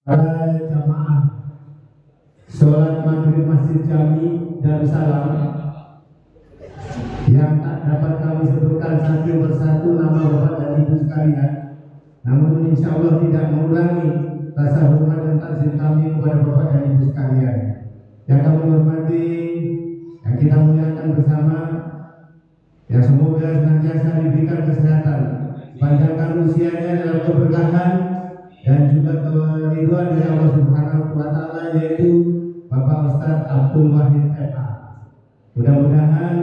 Para jamaah sholat maghrib Masjid Jami Darussalam yang tak dapat kami sebutkan satu persatu nama bapak dan ibu sekalian, namun insya Allah tidak mengurangi rasa hormat dan takzim kami kepada bapak dan ibu sekalian yang kami hormati, yang kita muliakan bersama, yang semoga senantiasa diberikan kesehatan, panjangkan usianya dalam keberkahan dan juga keridhaan dari Allah Subhanahu wa taala, yaitu Bapak Ustadz Abdul Wahid MA. Mudah-mudahan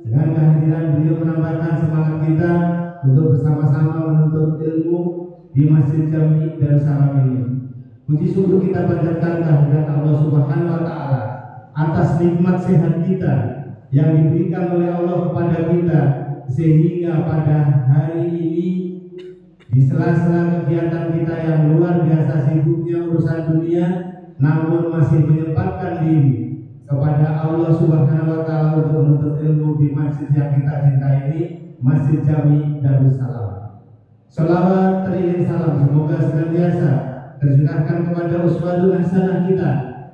dengan kehadiran beliau menambahkan semangat kita untuk bersama-sama menuntut ilmu di Masjid Jami Darussalam ini. Puji syukur kita panjatkan kehadirat Allah Subhanahu wa taala atas nikmat sehat kita yang diberikan oleh Allah kepada kita, sehingga pada hari ini di sela-sela kegiatan kita yang luar biasa sibuknya urusan dunia, namun masih menyempatkan diri kepada Allah Subhanahu wa taala untuk menuntut ilmu di masjid yang kita cintai ini, Masjid Jami Darussalam. Shalawat teriring salam semoga senantiasa tercurahkan kepada uswatun hasanah kita,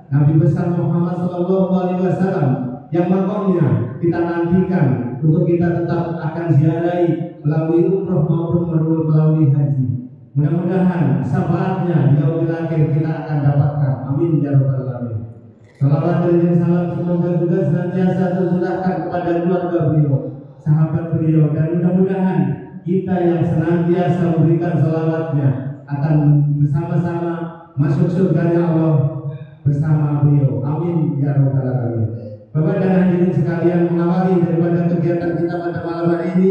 Nabi besar Muhammad SAW, yang makamnya kita nantikan untuk kita tetap akan ziarahi melalui umroh maupun melalui haji. Mudah-mudahan syafaatnya di yaumil akhir kita akan dapatkan. Amin ya rabbal alamin. Salawat dan salam semoga juga senantiasa tercurahkan kepada keluarga beliau, sahabat beliau, dan mudah-mudahan kita yang senantiasa memberikan salawatnya akan bersama-sama masuk surganya Allah bersama beliau. Amin ya rabbal alamin. Bapak dan hadirin sekalian, mengawali daripada kegiatan kita pada malam hari ini,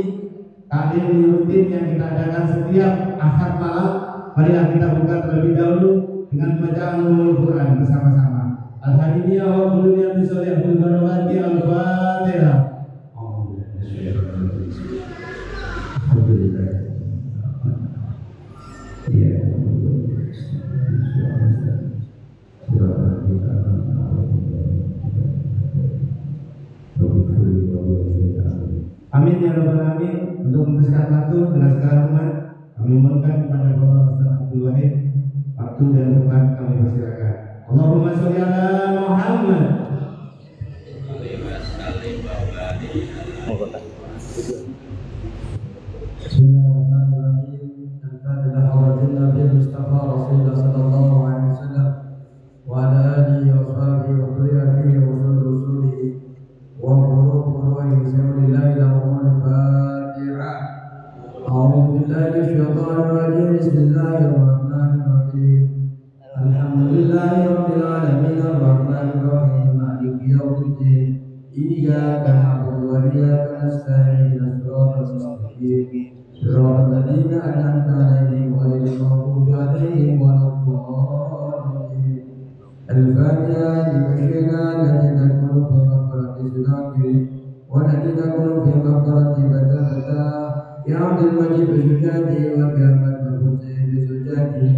taklim rutin yang kita adakan setiap Ahad malam, marilah kita buka terlebih dahulu dengan bacaan Ulumul Quran bersama-sama. Al-Hadidiyah wa Quluniyah Bisolihul Barawati Al-Fatihah. Alhamdulillah. Amin ya rabbal alamin. Untuk mempersingkat waktu dengan segala hormat kami memohonkan kepada Bapak Ustaz Abdul Wahid, waktu dan tempat kami persilakan. Allahumma sholli ala Muhammad. Bismillahirrahmanirrahim. Al-Fatihah hadratin Nabi Mustafa Rasulullah sallallahu alaihi wasallam wa ala alihi wa sahbihi wa dhurriyyatihi wa rusulihi wa qur'ani bismillahir rahmanir rahim. A'udzu billahi minasyaitonir rajim. Bismillahir rahmanir rahim. Alhamdulillahi rabbil alamin arrahmanir rahim maliki yaumiddin. Iyyaka na'budu wa iyyaka nasta'in. Shiratal mustaqim. Shiratal ladzina an'amta 'alaihim ghairil maghdubi 'alaihim waladdallin. Al-Fatihah. Libasyirina alladhina kanu fi maqbarati sunaki wa alladhina kanu fi maqbarati badata ya Abdul Majid bisujadi wa kiamat berhujjah bisujadi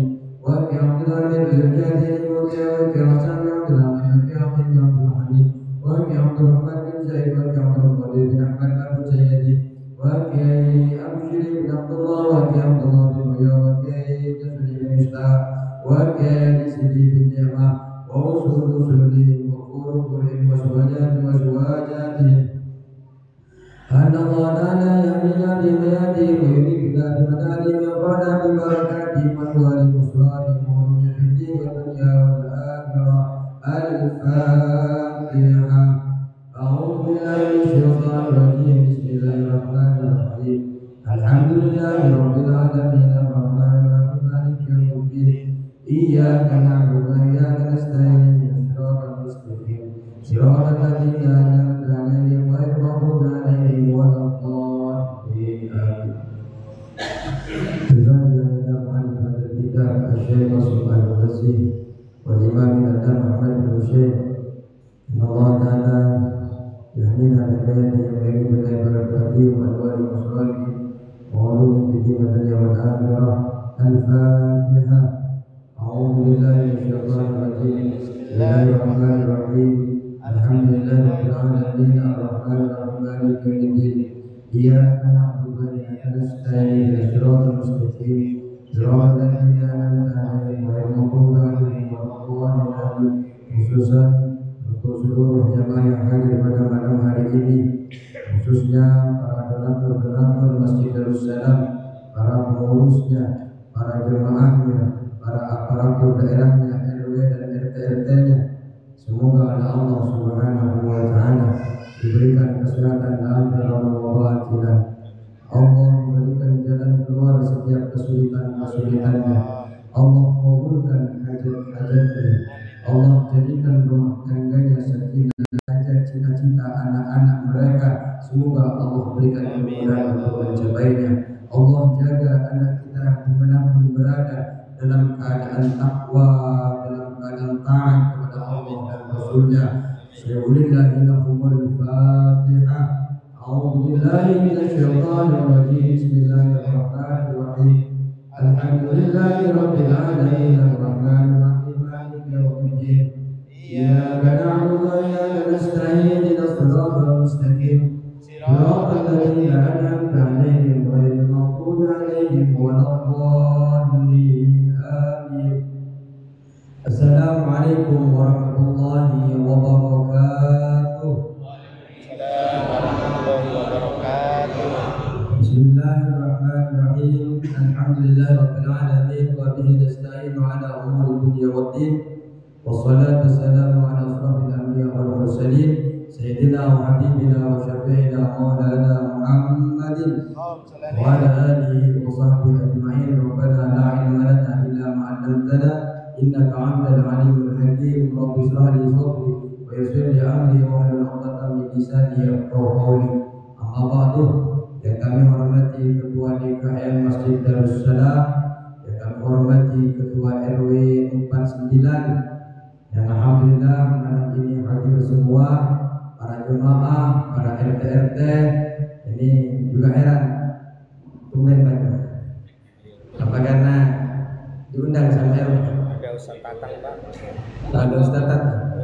wa kiamat al-amin bisujadi wa kiamat Abdul Amin wa kiamat Abdul Hamid wa kiamat Rahman bin Zaid wa kiamat Al-Qadir bin Ahmad al-Musayyadi wa kiai Abshir bin Abdullah wa kiamat Allah bin Muya wa kiai Jasuli bin Ishtah wa kiai Sidi bin Ni'mah wa usul usuli wa kurukurim wa suwajat wa suwajatih. Allah ta'ala yang menjadi mayati wa yudhibna bimadali maqana bibarakati manwari musrari mu'lunya fiddi wa dunya wal akhirah. Al-Fatihah. A'udhu billahi minasyaitonir rajim. Bismillahirrahmanirrahim. Alhamdulillahi rabbil alamin arrahmanir rahim maliki yaumiddin. Iyyaka na'budu wa iyyaka nasta'in. Shiratal mustaqim. Shiratal ladzina an'amta 'alaihim ghairil maghdubi 'alaihim waladdallin. Al-Fatihah. Muhammad al-Kitab Asy-Syaikh Rasulullah al-Wasih wal Imam Adam Muhammad bin Syekh. Allah Ta'ala yahdina bi hidayatihi wa yu'minu bi barakatihi wa anwari musrari wa ulumi fid din wal dunya wal akhirah. Al-Fatihah. A'udzu billahi minasyaitonir rajim. Bismillahirrahmanirrahim. Alhamdulillahi rabbil alamin arrahmanir rahim maliki yaumiddin. Iyyaka na'budu wa iyyaka nasta'in. Shiratal mustaqim. Shiratal ladzina an'amta 'alaihim ghairil maghdubi khususan untuk seluruh jamaah yang hadir pada malam hari ini, khususnya para donatur Masjid Darussalam, para pengurusnya, para jemaahnya, para aparatur daerahnya, RW dan RT-RT-nya. Semoga Allah Subhanahu wa Ta'ala diberikan kesehatan dalam wabah. Allah memberikan jalan keluar setiap kesulitan-kesulitannya. Allah kabulkan hajat-hajatnya. Allah jadikan rumah tangganya sakinah, hajat cita-cita anak-anak mereka. Semoga Allah berikan kemudahan untuk mencapainya. Allah jaga anak kita dimanapun berada dalam keadaan takwa, dalam keadaan taat kepada Allah dan Rasulnya. Bismillahirrahmanirrahim. A'udzubillahi minasyaitonir rajim. Bismillahirrahmanirrahim. Alhamdulillahirabbil alamin arrahmanir rahim maliki yaumiddin. Iyyaka na'budu wa iyyaka nasta'in ihdinas siratal mustaqim. Siratal ladzina an'amta 'alaihim ghairil maghdubi 'alaihim waladdallin. Amin. Assalamualaikum warahmatullahi wabarakatuh. Bismillahirrahmanirrahim. Alhamdulillahirabbil alamin wa bihi nasta'inu ala umuri dunya waddin. Wassalatu wassalamu ala asrofil anbiya wal mursalin sayyidina wa habibina wa syafi'ina maulana Muhammadin wa ala alihi wa sahbihi ajma'in. Rabbana la ilma lana illa ma 'allamtana innaka antal alimul hakim. Rabbi shrah li sadri wa yassir li amri wa hlul 'uqdatam min lisani yafqahu qawli. Amma ba'du. Yang kami hormati Ketua DKM Masjid Darussalam, yang kami hormati Ketua RW 49, yang alhamdulillah malam ini hadir semua para jemaah, para RT-RT. Ini juga heran, tumben banget. Apa karena diundang sama RW? Ada Ustaz Tatang, Pak. Ada Ustaz Tatang.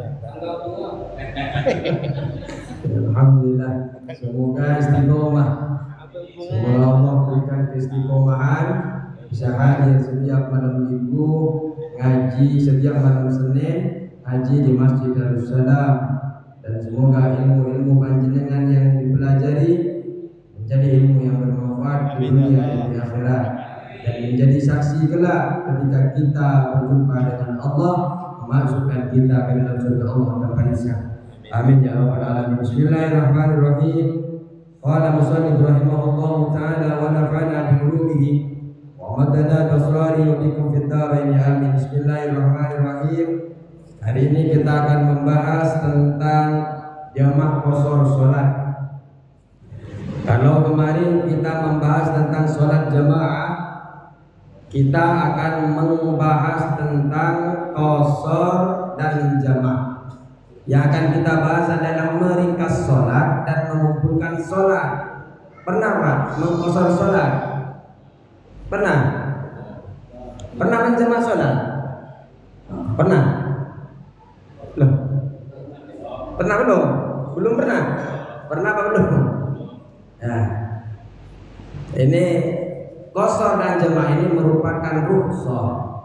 Alhamdulillah, semoga istiqomah. Semoga Allah berikan keistiqomahan, bisa hadir setiap malam minggu, ngaji setiap malam Senin, ngaji di Masjid Darussalam, dan semoga ilmu-ilmu panjenengan yang dipelajari menjadi ilmu yang bermanfaat di dunia dan di akhirat, dan menjadi saksi kelak ketika kita berjumpa dengan Allah, memasukkan kita ke dalam surga Allah tanpa hisab. Amin ya rabbal alamin. Bismillahirrahmanirrahim. Qala musannif rahimahullahu ta'ala wa nafa'ana bi ulumihi wa madana basrari wa bikum fid dharain amin. Bismillahirrahmanirrahim. Hari ini kita akan membahas tentang jamak qashar salat. Kalau kemarin kita membahas tentang salat jamaah, kita akan membahas tentang qashar dan jamak. Yang akan kita bahas adalah meringkas sholat dan mengumpulkan sholat. Pernah Pak mengqashar sholat? Pernah? Pernah menjamak sholat? Pernah? Loh? Pernah belum? Belum pernah? Pernah apa belum? Nah, ini qashar dan jamak ini merupakan rukhsah,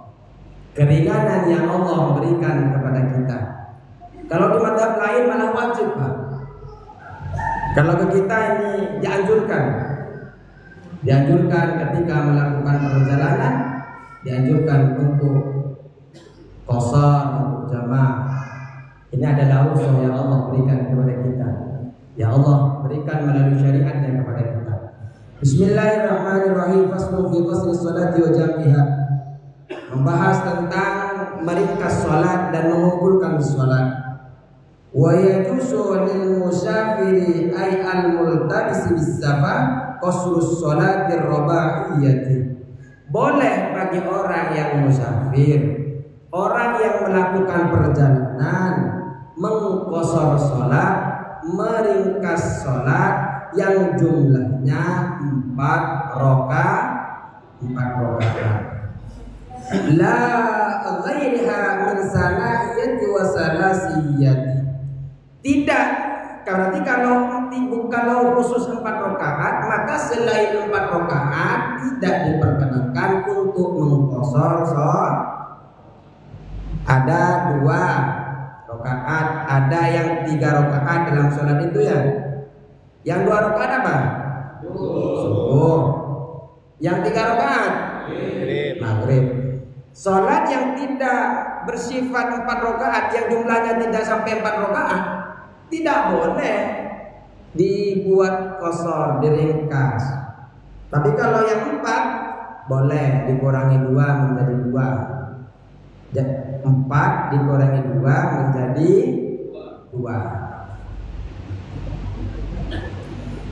keringanan yang Allah berikan kepada kita. Kalau di mazhab lain malah wajib, Pak. Kalau ke kita ini dianjurkan ketika melakukan perjalanan, dianjurkan untuk qashar, untuk jamaah. Ini adalah rukhsah yang Allah berikan kepada kita, yang Allah berikan melalui syariatnya kepada kita. Bismillahirrahmanirrahim. Faslu fi qasri sholati wa jam'iha. Membahas tentang meringkas salat dan mengumpulkan salat. Wa yajuzu lil musafiri ay al multabis bis safar qasrus sholati rubaiyati. Boleh bagi orang yang musafir, orang yang melakukan perjalanan, mengqashar salat, meringkas salat yang jumlahnya 4 rakaat. La ghairiha min sana'iyati wa salasiyati. Tidak, berarti kalau khusus 4 rakaat, maka selain 4 rakaat tidak diperkenankan untuk mengqashar salat. Ada 2 rakaat. Ada yang 3 rakaat dalam sholat itu ya. Yang 2 rakaat apa? Subuh. Yang 3 rakaat maghrib. Sholat yang tidak bersifat 4 rakaat, yang jumlahnya tidak sampai 4 rakaat, tidak boleh dibuat qasar, diringkas. Tapi kalau yang 4 boleh dikurangi 2 menjadi 2. 4 dikurangi 2 menjadi 2.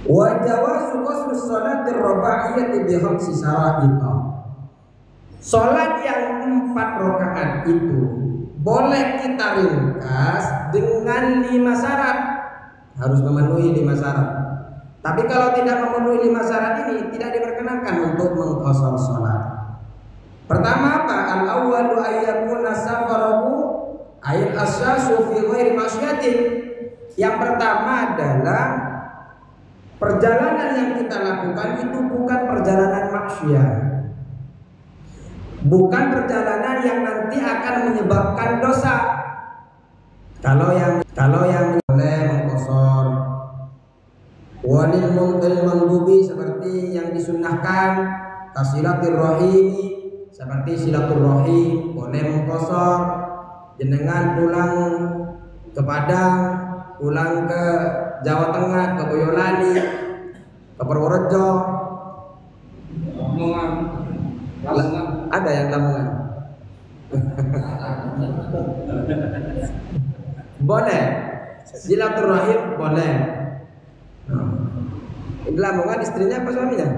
Wa jawazu qasru sholati ruba'iyyati bi khamsi shara'it. Salat yang 4 rakaat itu boleh kita ringkas dengan 5 syarat. Harus memenuhi 5 syarat. Tapi kalau tidak memenuhi 5 syarat ini tidak diperkenankan untuk mengqasar salat. Pertama apa? Al-awwalu ayyakuna safarahu ayat asyasu fi ghairi masyiatin. Yang pertama adalah perjalanan yang kita lakukan itu bukan perjalanan maksiat, bukan perjalanan yang nanti akan menyebabkan dosa. Kalau yang boleh mengqasar. Walil mandhubi seperti yang disunnahkan, kasilaturrahim seperti silaturrahim boleh mengqasar. Jenengan pulang ke Padang, pulang ke Jawa Tengah, ke Boyolali, ke Purworejo, Lamongan. Ada yang Lamongan. Boleh. Silaturahim boleh. Di Lamongan istrinya apa suaminya?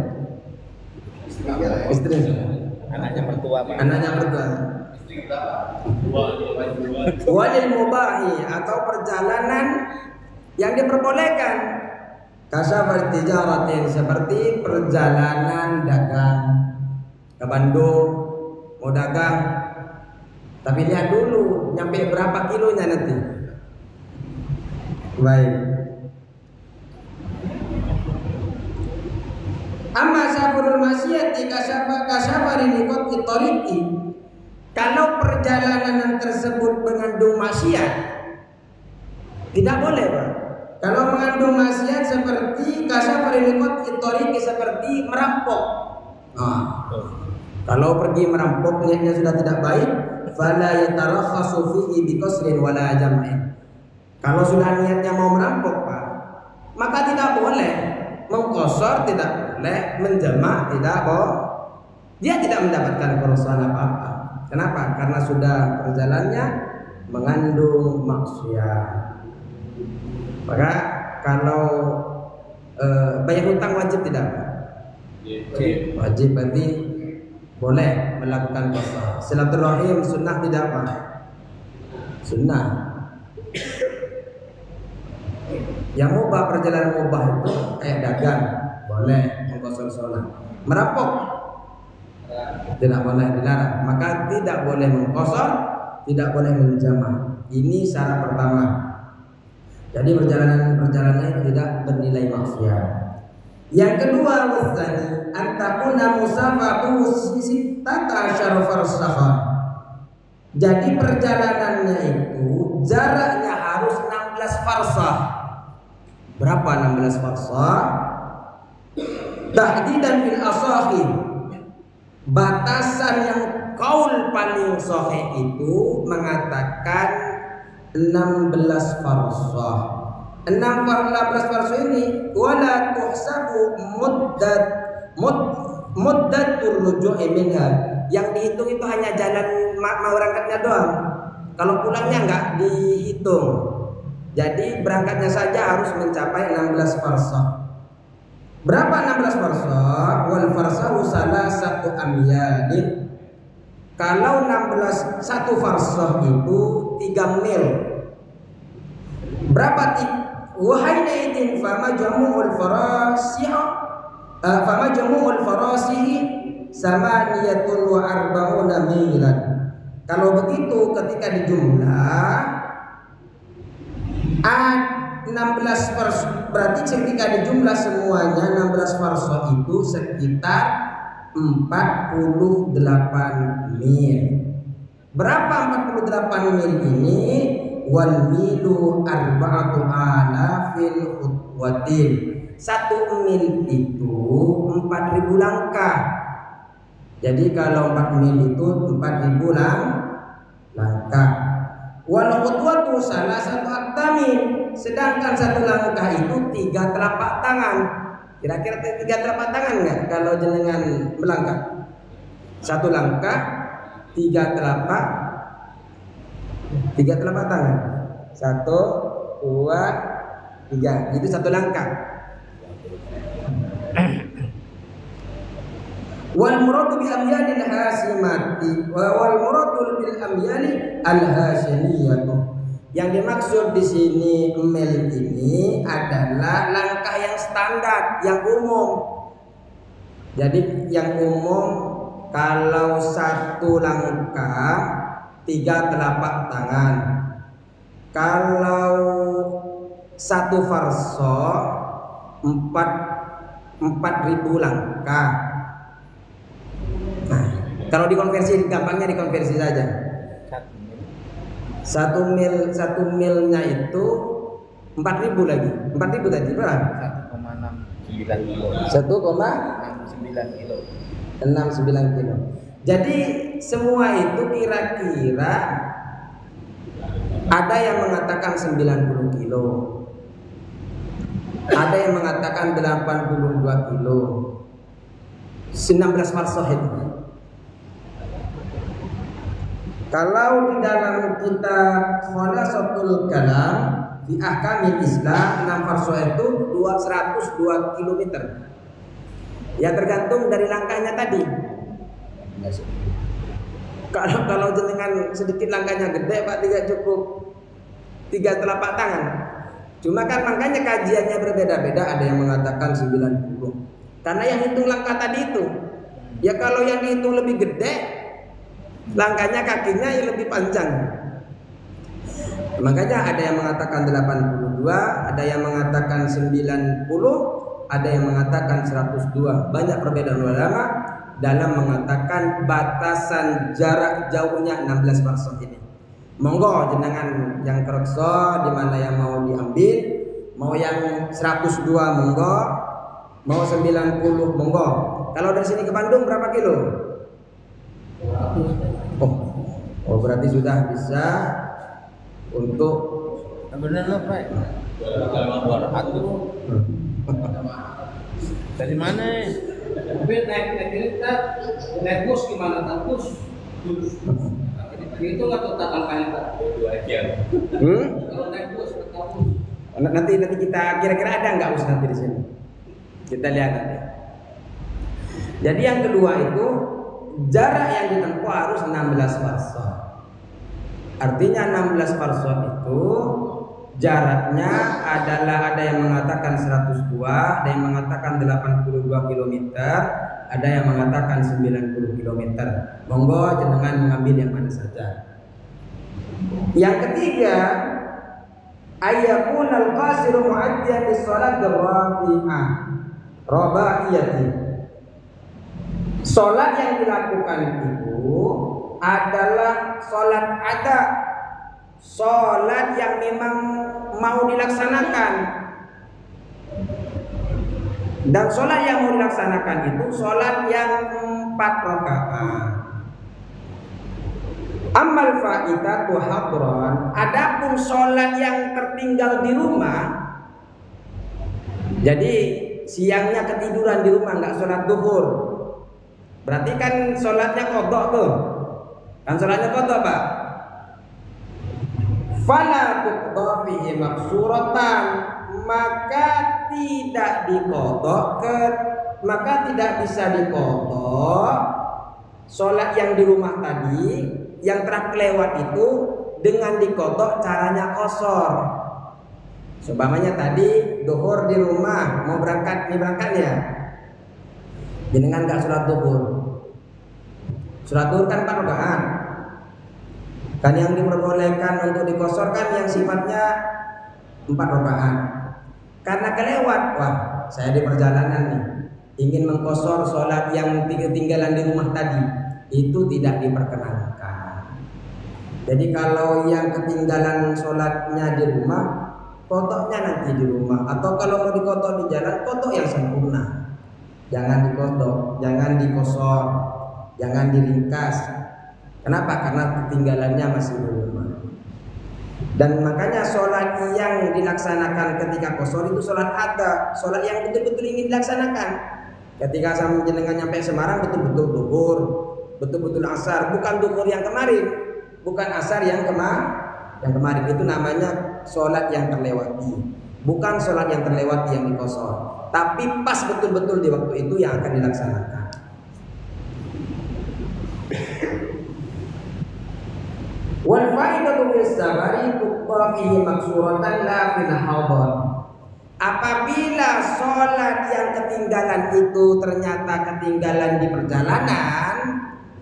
Istrinya. Anaknya mertua, Pak. Anaknya mertua. Walil mubahi atau perjalanan yang diperbolehkan. Kasafar tijaratin seperti perjalanan dagang ke Bandung, mau dagang. Tapi lihat dulu nyampe berapa kilonya nanti. Baik. Amma safarul masyiyati kasafarin ikut itoriki. Kalau perjalanan tersebut mengandung maksiat, tidak boleh, Pak. Kalau mengandung maksiat seperti kasafarin ikut itoriki, seperti merampok. Kalau pergi merampok niatnya sudah tidak baik, fala yatarakhasu fihi biqasrin wala jam'in. Kalau sudah niatnya mau merampok, Pak, maka tidak boleh mengqasar, tidak boleh menjamak, tidak boleh. Dia tidak mendapatkan kerusakan apa-apa. Kenapa? Karena sudah perjalanannya mengandung maksiat. Maka kalau bayar hutang wajib tidak? Wajib, berarti boleh melakukan qasar. Silaturahim sunnah tidak, Pak? Sunnah. Yang mubah, perjalanan mubah itu kayak dagang, boleh mengqasar sholat. Merampok tidak boleh, dilarang. Maka tidak boleh mengqasar, tidak boleh menjamak. Ini syarat pertama. Jadi perjalanan tidak bernilai maksiat. Yang kedua, wasani antakuna musafahu sittata asyara farsakhan. Jadi perjalanannya itu jaraknya harus 16 farsah. Berapa 16 farsah? Tahdidan fil asahi. Batasan yang kaul paling sahih itu mengatakan 16 farsah. 16 farsah ini wala tuhsabu muddatur ruju'i minha. Yang dihitung itu hanya jalan mau berangkatnya doang. Kalau pulangnya enggak dihitung. Jadi berangkatnya saja harus mencapai 16 farsah. Berapa 16 farsah? Wal farsahu salasatu amyadin. Kalau 1 farsah itu 3 mil. Berapa? Wahaidaidin fama jamu'ul farasihi samaniyatun wa arba'una milan. Kalau begitu ketika dijumlah 16 farsah, berarti ketika dijumlah semuanya 16 farsah itu sekitar 48 mil. Berapa 48 mil ini? wal milu arba'atu alafil khutwatin. 1 mil itu 4.000 langkah. Jadi kalau 4 mil itu 4.000 langkah. Wal khutwatu salah satu aktamin, sedangkan 1 langkah itu 3 telapak tangan. Kira-kira 3 telapak tangan enggak kalau jenengan melangkah? 1 langkah 3 telapak tangan. 1, 2, 3. Itu 1 langkah. Wal muradu bi amyalil hasimati wal muradu bil amyali al hasimiyatu. Yang dimaksud di sini mil ini adalah langkah yang standar, yang umum. Jadi yang umum kalau 1 langkah 3 telapak tangan. Kalau 1 farso 4.000 langkah. Nah, kalau dikonversi, gampangnya dikonversi saja. 1 milnya itu 4.000 lagi. 4.000 tadi berapa? 1,69 kilo. 1,69 kilo. 69 kilo. Jadi semua itu kira-kira ada yang mengatakan 90 kilo. Ada yang mengatakan 82 kilo. 19 farsoh itu. Kalau di dalam kitab Khulasatul Kalam di Ahkamil Islam 6 farsoh itu 102 km. Ya tergantung dari langkahnya tadi. Kalau jenengan sedikit langkahnya gede Pak, tidak cukup 3 telapak tangan. Cuma kan makanya kajiannya berbeda-beda, ada yang mengatakan 90. Karena yang hitung langkah tadi itu. Ya kalau yang dihitung lebih gede, langkahnya kakinya yang lebih panjang. Makanya ada yang mengatakan 82, ada yang mengatakan 90, ada yang mengatakan 102. Banyak perbedaan ulama dalam mengatakan batasan jarak jauhnya 16 farsoh ini. Monggo jenengan yang kerso di mana yang mau diambil, mau yang 102 monggo, mau 90 monggo. Kalau dari sini ke Bandung berapa kilo? Oh berarti sudah bisa untuk benar loh Pak. 200. Dari mana? Tapi naik bus gimana? Naik bus? Itu nggak total angkanya Pak? Kalau naik bus nanti kita kira-kira ada nggak us nanti di sini? Kita lihat nanti. Jadi yang kedua itu jarak yang ditempuh harus 16 farsoh. Artinya 16 farsoh itu jaraknya adalah ada yang mengatakan 102, ada yang mengatakan 82 km, ada yang mengatakan 90 km. Monggo jenengan mengambil yang mana saja. Yang ketiga, ayyakun al-qasir mu'addiyan li shalat rabi'iyati. Salat yang dilakukan itu adalah salat ada, salat yang memang mau dilaksanakan. Dan salat yang mau dilaksanakan itu salat yang 4 rakaat. Amal fa'idatu hadran, adapun salat yang tertinggal di rumah. Jadi siangnya ketiduran di rumah nggak salat duhur. Berarti kan salatnya qadha tuh. Kan salatnya qadha, Pak. Fala tuqda fihi maksuratan, maka tidak bisa diqadha salat yang di rumah tadi yang telah kelewat itu dengan diqadha caranya qasar. Seumpamanya tadi duhur di rumah, mau berangkatnya jenengan enggak sholat duhur. Sholat duhur kan 4 rakaat. Kan yang diperbolehkan untuk dikosorkan yang sifatnya 4 rakaat. Karena kelewat, wah saya di perjalanan nih, ingin mengkosor sholat yang ketinggalan di rumah tadi, itu tidak diperkenankan. Jadi kalau yang ketinggalan sholatnya di rumah, kodoknya nanti di rumah. Atau kalau mau dikodok di jalan, kodok yang sempurna. Jangan dikodok, jangan dikosor, jangan diringkas. Kenapa? Karena ketinggalannya masih di rumah. Dan makanya sholat yang dilaksanakan ketika kosor itu sholat ada, sholat yang betul-betul ingin dilaksanakan. Ketika sama jenengan nyampe Semarang betul-betul duhur, betul-betul asar, bukan duhur yang kemarin, bukan asar yang kemarin itu namanya sholat yang terlewati, bukan sholat yang terlewati yang dikosor, tapi pas betul-betul di waktu itu yang akan dilaksanakan. Wal faidatu fis safari tuqafihi maksuratan la fil hadar. Apabila sholat yang ketinggalan itu ternyata ketinggalan di perjalanan,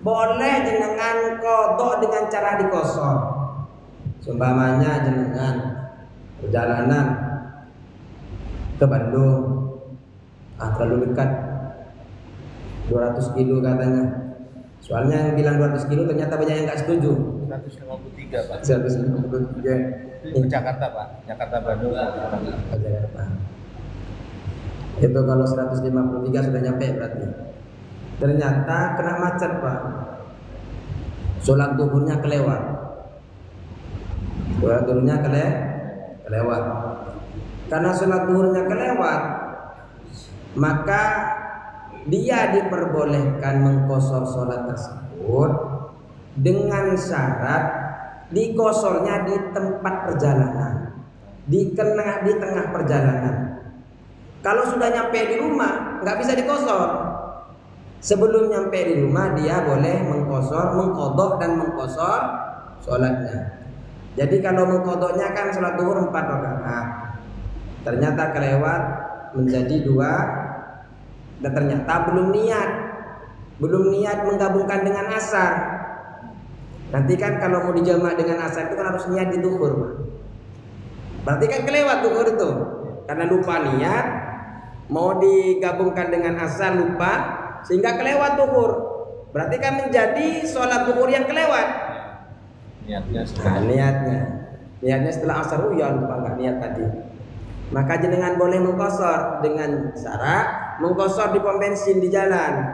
boleh jenengan qadha dengan cara dikosor. Seumpamanya jenengan perjalanan ke Bandung, terlalu dekat 200 kilo katanya. Soalnya yang bilang 200 kilo ternyata banyak yang nggak setuju. 153 Pak. 153. Ke Jakarta Pak. Jakarta Bandung. Jakarta. Itu kalau 153 sudah nyampe berarti. Ternyata kena macet Pak. Sholat duhurnya kelewat. Sholat duhurnya kelewat. Karena sholat duhurnya kelewat, maka dia diperbolehkan mengkosor sholat tersebut dengan syarat dikosornya di tempat perjalanan, di tengah perjalanan. Kalau sudah nyampe di rumah nggak bisa dikosor. Sebelum nyampe di rumah dia boleh mengkodok dan mengkosor sholatnya. Jadi kalau mengkodoknya kan sholat duhur 4 rakaat, ternyata kelewat menjadi 2. Dan ternyata belum niat menggabungkan dengan asar. Nanti kan kalau mau dijamak dengan asar itu kan harus niat di duhur, Pak. Berarti kan kelewat duhur itu, karena lupa niat, mau digabungkan dengan asar lupa, sehingga kelewat duhur. Berarti kan menjadi sholat duhur yang kelewat. Niatnya setelah asar, ya lupa nggak niat tadi. Maka jenengan boleh mengkosor dengan syarat mengkosor di pom bensin di jalan.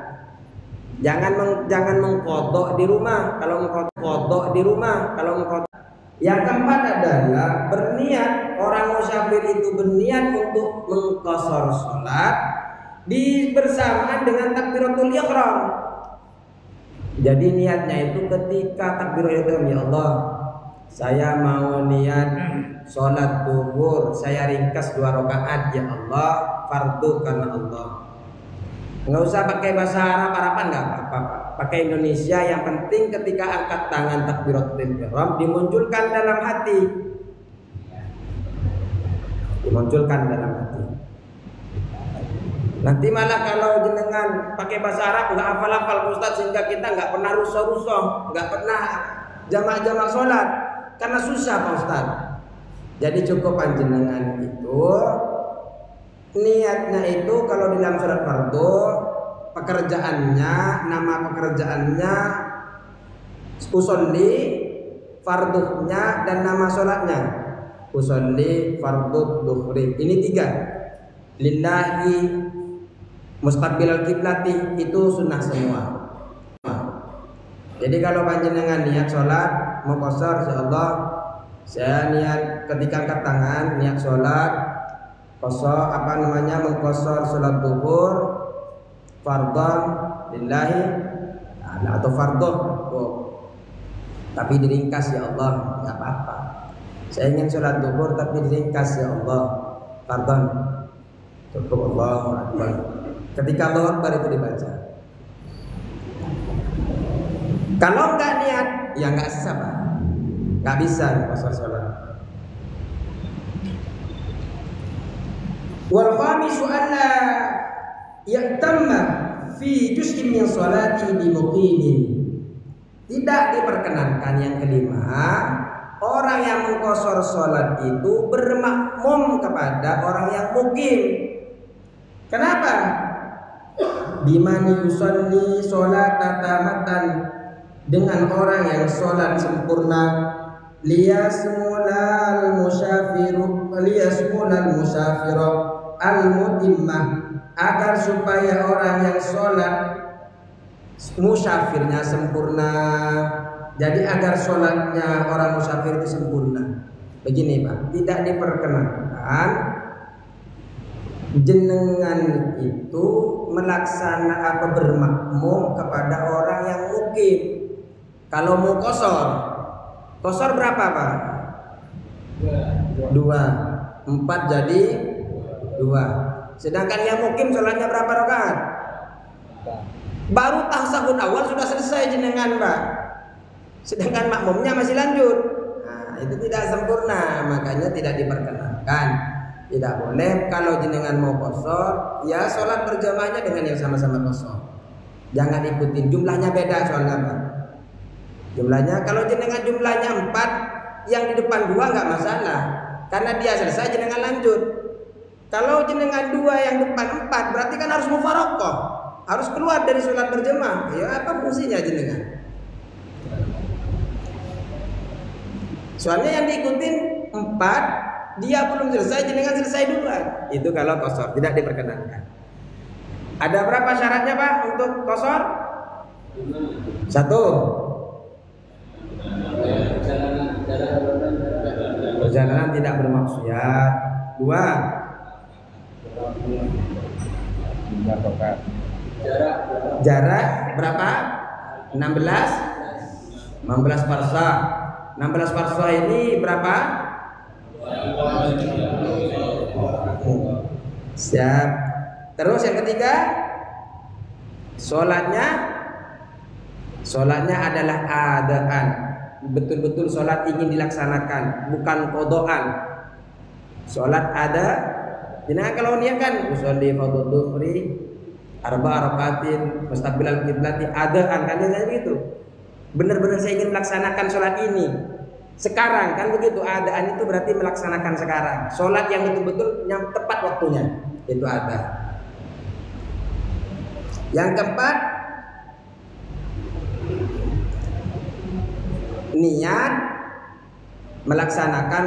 Jangan mengkodok di rumah. Kalau mengkodok di rumah, kalau mengkodok. Yang keempat adalah berniat, orang musafir itu berniat untuk mengkosor sholat bersamaan dengan takbiratul ihram. Jadi niatnya itu ketika takbiratul ihram, ya Allah, saya mau niat sholat duhur, saya ringkas 2 rakaat ya Allah, fardu karena Allah. Nggak usah pakai bahasa Arab-Araban, nggak apa-apa, pakai Indonesia. Yang penting ketika angkat tangan takbiratul ihram dimunculkan dalam hati, Nanti malah kalau jenengan pakai bahasa Arab nggak hafal-hafal Ustaz, sehingga kita nggak pernah rusuh-rusuh, nggak pernah jamak-jamak sholat karena susah Pak Ustaz. Jadi cukup panjenengan itu niatnya itu kalau di dalam surat fardu, nama pekerjaannya usolli, fardunya dan nama sholatnya usolli fardu duhri. Ini 3. Lillahi mustaqbilal kiblati, itu sunnah semua. Jadi kalau panjenengan niat sholat mau qasar, insyaallah saya niat ketika angkat tangan niat sholat mengqasar sholat duhur fardhan lillahi atau fardhu, tapi diringkas ya Allah, nggak apa-apa. Saya ingin sholat duhur tapi diringkas ya Allah, fardhan, cukup Allahu Akbar. Ketika Allahu Akbar itu dibaca. Kalau nggak niat ya nggak sah Pak. Nggak bisa qasar sholat. Wal khamisu alla ya'tamma fi juz'in min sholati bi muqimin. Tidak diperkenankan, yang kelima, orang yang mengqasar sholat itu bermakmum kepada orang yang muqim. Kenapa? Bimani yusalli sholat tatamatan dengan orang yang sholat sempurna, liyasmulal musafiru al mutimmah, agar supaya orang yang sholat musafirnya sempurna. Jadi agar sholatnya orang musafir itu sempurna. Begini Pak, tidak diperkenankan jenengan itu melaksanakan atau bermakmum kepada orang yang mukim. Kalau mau kosor berapa Pak? 2. 4 jadi 2. Sedangkan yang mukim sholatnya berapa rakaat? Baru tasyahud awal sudah selesai jenengan Pak. Sedangkan makmumnya masih lanjut. Nah, itu tidak sempurna, makanya tidak diperkenankan. Tidak boleh kalau jenengan mau kosor, ya sholat berjamaahnya dengan yang sama-sama kosor. Jangan ikutin, jumlahnya beda soalnya Pak. Jumlahnya, kalau jenengan jumlahnya 4, yang di depan 2 nggak masalah, karena dia selesai jenengan lanjut. Kalau jenengan 2 yang depan 4, berarti kan harus mufaroqah, harus keluar dari sholat berjamaah. Ya apa fungsinya jenengan? Soalnya yang diikutin 4, dia belum selesai, jenengan selesai duluan. Itu kalau kosor, tidak diperkenankan. Ada berapa syaratnya Pak untuk kosor? 1. Perjalanan tidak bermaksiat. 2. Jarak berapa? 16 farsa. 16 farsa ini berapa? Siap. Terus yang ketiga, sholatnya adalah adaan, betul-betul sholat ingin dilaksanakan, bukan kodoan. Sholat ada. Jadi kalau niat kan usolli fardhu dhuhri arba'a rakaatin mustaqbilal qiblati, adaan kan gitu. Benar-benar saya ingin melaksanakan sholat ini sekarang, kan begitu. Adaan itu berarti melaksanakan sekarang. Sholat yang betul-betul yang tepat waktunya, itu ada. Yang keempat, niat melaksanakan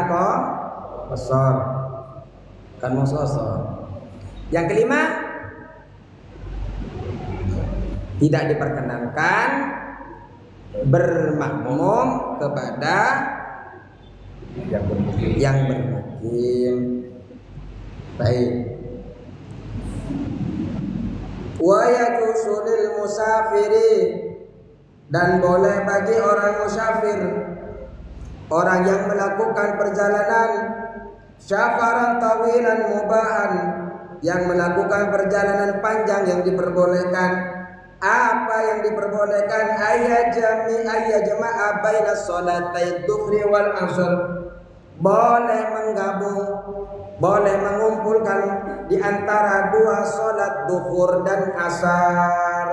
qasar, kan qasar. Yang kelima, tidak diperkenankan bermakmum kepada yang bermukim. Baik. Wa yajuzu lil musafiri, dan boleh bagi orang musafir, orang yang melakukan perjalanan syafaran tawilan mubahan, yang melakukan perjalanan panjang yang diperbolehkan. Apa yang diperbolehkan? Ayat jama'a baina sholatai dhuhri wal asr, boleh menggabung, boleh mengumpulkan di antara 2 sholat duhur dan asar,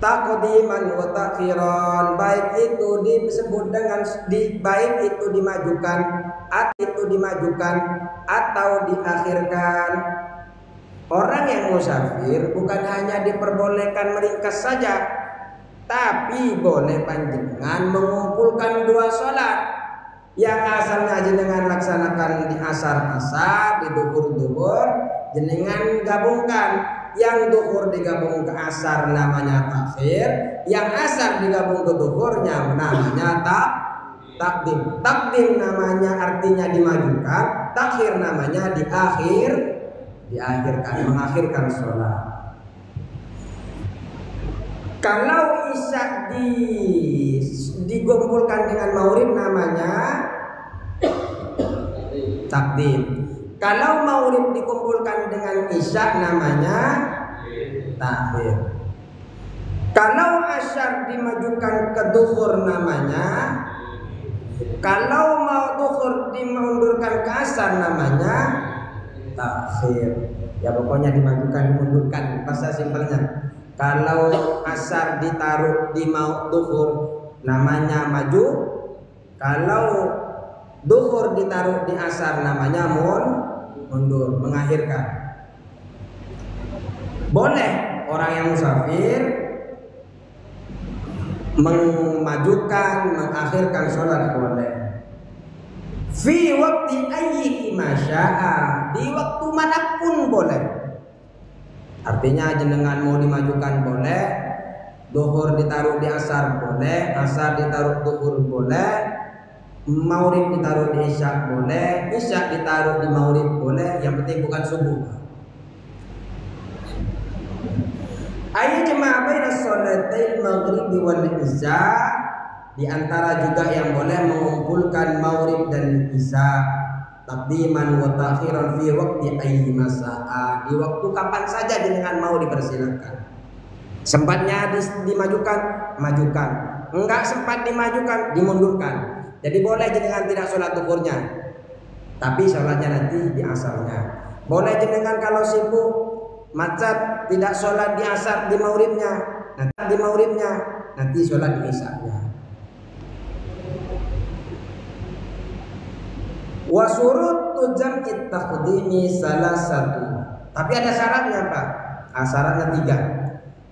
taqdiman wa ta'khiran, baik itu disebut dengan baik itu dimajukan atau diakhirkan. Orang yang musafir bukan hanya diperbolehkan meringkas saja, tapi boleh panjenengan mengumpulkan 2 sholat yang asalnya jenengan laksanakan di asar, di duhur, jenengan gabungkan. Yang duhur digabung ke asar namanya takhir, yang asar digabung ke duhurnya namanya takdim. Takdim namanya artinya dimajukan, takhir namanya diakhirkan, mengakhirkan sholat. Kalau isya dikumpulkan dengan maghrib namanya takdim. Kalau maghrib dikumpulkan dengan isya namanya takhir. Kalau asyar dimajukan ke duhur namanya, kalau mau duhur dimundurkan ke asar namanya takhir. Ya pokoknya dimajukan, dimundurkan, bahasa simpelnya. Kalau asar ditaruh di mau duhur namanya maju, kalau duhur ditaruh di asar namanya mundur, mengakhirkan. Boleh orang yang musafir memajukan, mengakhirkan sholat boleh. Fi waktu ayyi masya'a, di waktu manapun boleh. Artinya jenengan mau dimajukan boleh, duhur ditaruh di asar boleh, asar ditaruh duhur boleh, maghrib ditaruh di isya boleh, isya ditaruh di maghrib boleh, yang penting bukan subuh. Ayat jemaah baina sholatil maghrib wal isya, di antara juga yang boleh mengumpulkan maghrib dan isya, taqdiman wa ta'khiran fi waqti ayyi masa'a, di waktu kapan saja dengan mau dipersilakan. Sempatnya dimajukan, majukan. Enggak sempat dimajukan, dimundurkan. Jadi boleh jenengan tidak sholat duhurnya, tapi sholatnya nanti di asarnya. Boleh jenengan kalau sibuk macet tidak sholat di asar di maghribnya, nanti sholat di isya-nya. Wa syurutu jam'i taqdimi salah satu. Tapi ada syaratnya, Pak. Syaratnya 3.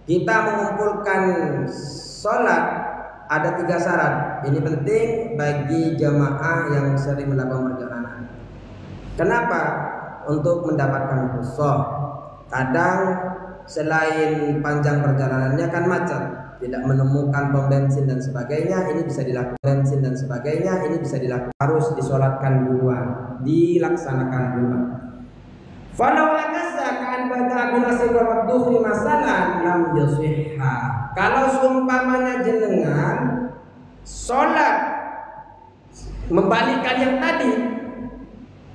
Kita mengumpulkan sholat ada 3 syarat. Ini penting bagi jamaah yang sering melakukan perjalanan. Kenapa? Untuk mendapatkan khusyuk. Kadang selain panjang perjalanannya kan macet, tidak menemukan pom bensin dan sebagainya, ini bisa dilakukan harus disolatkan duluan, dilaksanakan duluan. Falau akasakan pada munasib wadduhri masalan lam yasihha. Kalau seumpamanya jenengan sholat membalikkan yang tadi,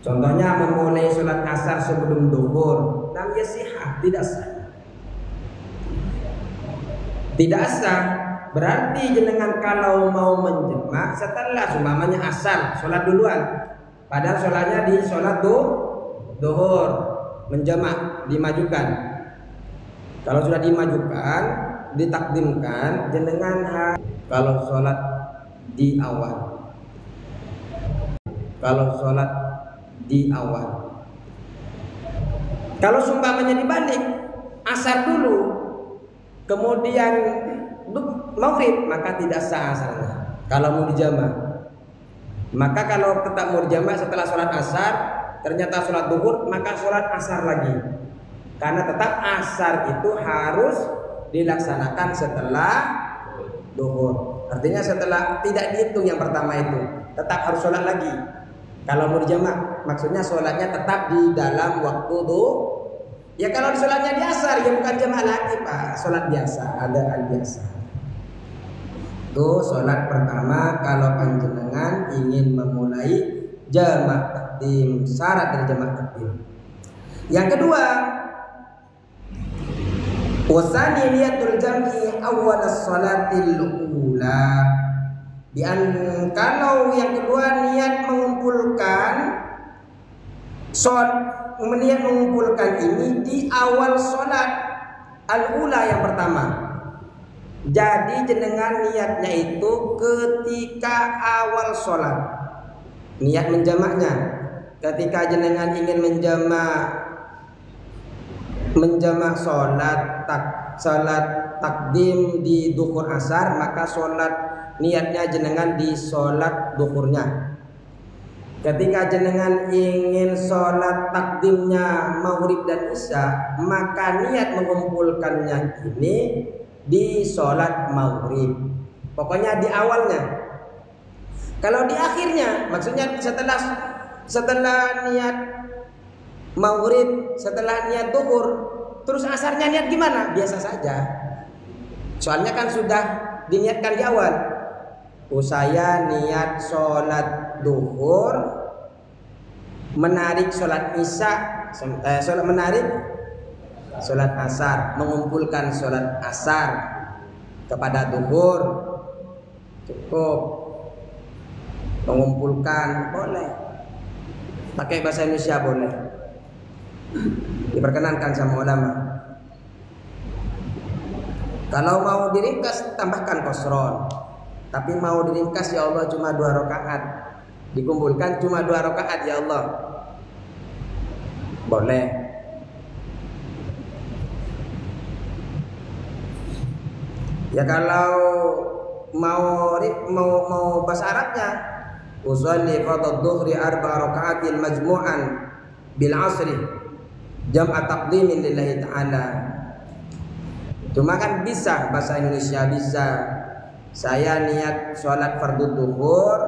contohnya memulai sholat asar sebelum duhur, lam yasihha, tidak sah. Tidak sah, berarti jenengan kalau mau menjema setelah seumpamanya asar sholat duluan, padahal sholatnya di sholat duhur, menjema dimajukan. Kalau sudah dimajukan, ditakdimkan, jenengan kalau sholat di awal. Kalau seumpamanya dibalik, asar dulu, kemudian maghrib, maka tidak sah asarnya. Kalau mau dijama, maka kalau tetap mau dijama setelah sholat asar, ternyata sholat duhur, maka sholat asar lagi. Karena tetap asar itu harus dilaksanakan setelah duhur. Artinya setelah, tidak dihitung yang pertama itu, tetap harus sholat lagi. Kalau mau dijama, maksudnya sholatnya tetap di dalam waktu duhur. Ya kalau sholatnya di asar, ya bukan jamaah lagi, Pak, sholat biasa, adaan biasa. Itu sholat pertama kalau panjenengan ingin memulai jamaah takdim, syarat dari jamaah takdim. Yang kedua, wasani niyatul jam'i awal sholatil ula. Kalau yang kedua niat mengumpulkan ini di awal sholat al-ula yang pertama. Jadi jenengan niatnya itu ketika awal sholat, niat menjamaknya. Ketika jenengan ingin menjamak sholat takdim di duhur asar, maka sholat niatnya jenengan di sholat duhurnya. Ketika jenengan ingin sholat takdimnya maghrib dan isya, maka niat mengumpulkannya ini di sholat maghrib. Pokoknya di awalnya. Kalau di akhirnya, maksudnya setelah niat maghrib, setelah niat duhur, terus asarnya niat gimana? Biasa saja. Soalnya kan sudah diniatkan di awal. Saya niat sholat duhur, menarik sholat isya, menarik sholat asar, mengumpulkan sholat asar kepada duhur, cukup. Mengumpulkan boleh, pakai bahasa Indonesia boleh, diperkenankan sama ulama. Kalau mau diringkas tambahkan qasron. Tapi mau diringkas ya Allah cuma 2 rakaat, dikumpulkan cuma 2 rakaat ya Allah, boleh. Ya kalau mau bahasa Arabnya. Usolli fardhu dhuhri 4 raka'atin majmu'an bil 'asri jam'a taqdimin lillahi ta'ala. Cuma kan bisa bahasa Indonesia bisa. Saya niat sholat fardhu zuhur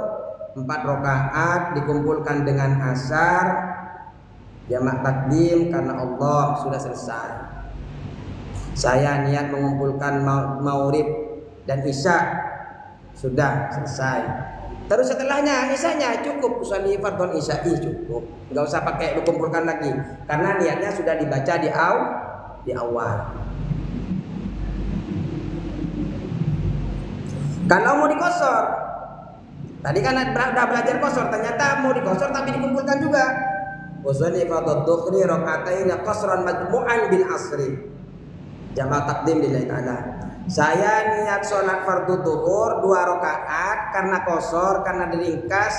4 rakaat dikumpulkan dengan asar jamak takdim karena Allah sudah selesai. Saya niat mengumpulkan maghrib dan isya sudah selesai. Terus setelahnya isyanya cukup usolli fardhon isya'i cukup. Enggak usah pakai dikumpulkan lagi karena niatnya sudah dibaca di awal. Kalau mau dikosor, tadi kan udah belajar kosor, ternyata mau dikosor tapi dikumpulkan juga. Usolli fardhu dhuhri raka'atain qasran majmu'an bil 'asri. Jama' takdim lillahi ta'ala. Saya niat sholat fardhu zuhur 2 rakaat karena kosor, karena diringkas,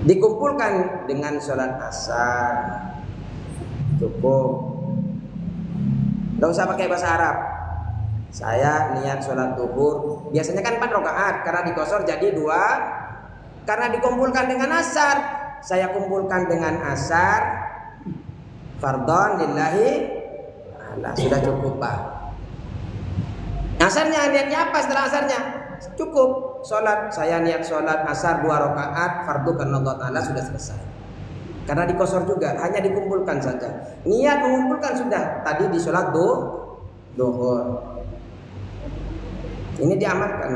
dikumpulkan dengan sholat asar. Cukup. Tidak usah pakai bahasa Arab. Saya niat sholat zuhur, biasanya kan 4 rakaat, karena dikosor jadi 2, karena dikumpulkan dengan asar, saya kumpulkan dengan asar, fardhon lillahi ta'ala. Sudah cukup Pak. Asarnya niatnya apa setelah asarnya? Cukup sholat, saya niat sholat asar 2 rakaat fardu karena Allah Ta'ala sudah selesai. Karena dikosor juga, hanya dikumpulkan saja. Niat mengumpulkan sudah tadi di sholat duhur. Ini diamalkan.